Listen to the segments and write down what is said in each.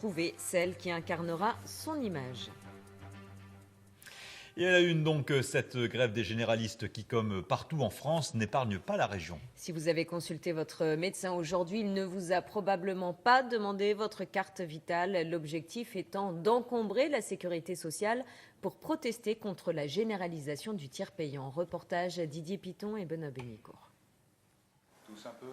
trouver celle qui incarnera son image. Et à la une donc, cette grève des généralistes qui, comme partout en France, n'épargne pas la région. Si vous avez consulté votre médecin aujourd'hui, il ne vous a probablement pas demandé votre carte vitale. L'objectif étant d'encombrer la sécurité sociale pour protester contre la généralisation du tiers payant. Reportage Didier Piton et Benoît Bénicourt. Tous un peu.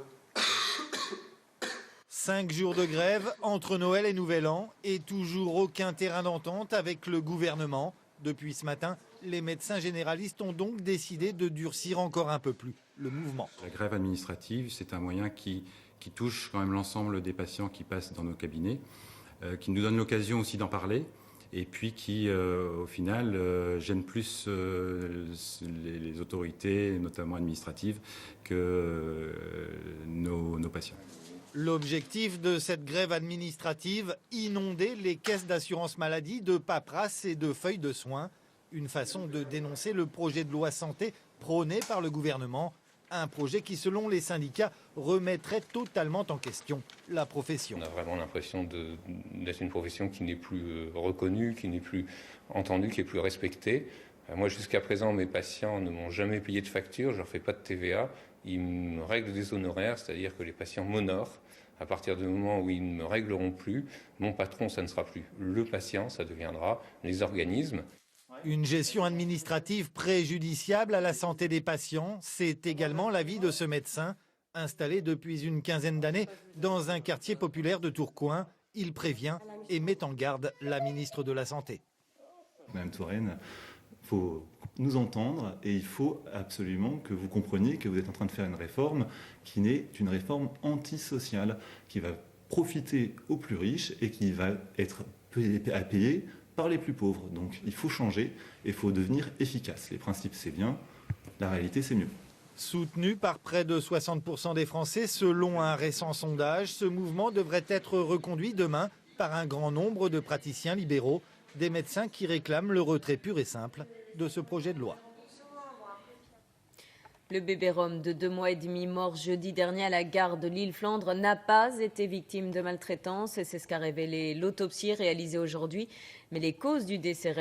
5 jours de grève entre Noël et Nouvel An et toujours aucun terrain d'entente avec le gouvernement. Depuis ce matin, les médecins généralistes ont donc décidé de durcir encore un peu plus le mouvement. La grève administrative, c'est un moyen qui touche quand même l'ensemble des patients qui passent dans nos cabinets, qui nous donne l'occasion aussi d'en parler et puis qui, au final, gêne plus les autorités, notamment administratives, que nos patients. L'objectif de cette grève administrative, inonder les caisses d'assurance maladie de paperasse et de feuilles de soins. Une façon de dénoncer le projet de loi santé prôné par le gouvernement. Un projet qui, selon les syndicats, remettrait totalement en question la profession. On a vraiment l'impression d'être une profession qui n'est plus reconnue, qui n'est plus entendue, qui n'est plus respectée. Moi, jusqu'à présent, mes patients ne m'ont jamais payé de facture, je ne leur fais pas de TVA. Ils me règlent des honoraires, c'est-à-dire que les patients m'honorent. À partir du moment où ils ne me régleront plus, mon patron, ça ne sera plus le patient, ça deviendra les organismes. Une gestion administrative préjudiciable à la santé des patients, c'est également l'avis de ce médecin, installé depuis une quinzaine d'années dans un quartier populaire de Tourcoing. Il prévient et met en garde la ministre de la Santé. Madame Touraine, il faut nous entendre et il faut absolument que vous compreniez que vous êtes en train de faire une réforme qui n'est une réforme antisociale, qui va profiter aux plus riches et qui va être à payer par les plus pauvres. Donc il faut changer et il faut devenir efficace. Les principes c'est bien, la réalité c'est mieux. Soutenu par près de 60% des Français, selon un récent sondage, ce mouvement devrait être reconduit demain par un grand nombre de praticiens libéraux, des médecins qui réclament le retrait pur et simple de ce projet de loi. Le bébé Rome de 2 mois et demi mort jeudi dernier à la gare de Lille-Flandre n'a pas été victime de maltraitance. C'est ce qu'a révélé l'autopsie réalisée aujourd'hui. Mais les causes du décès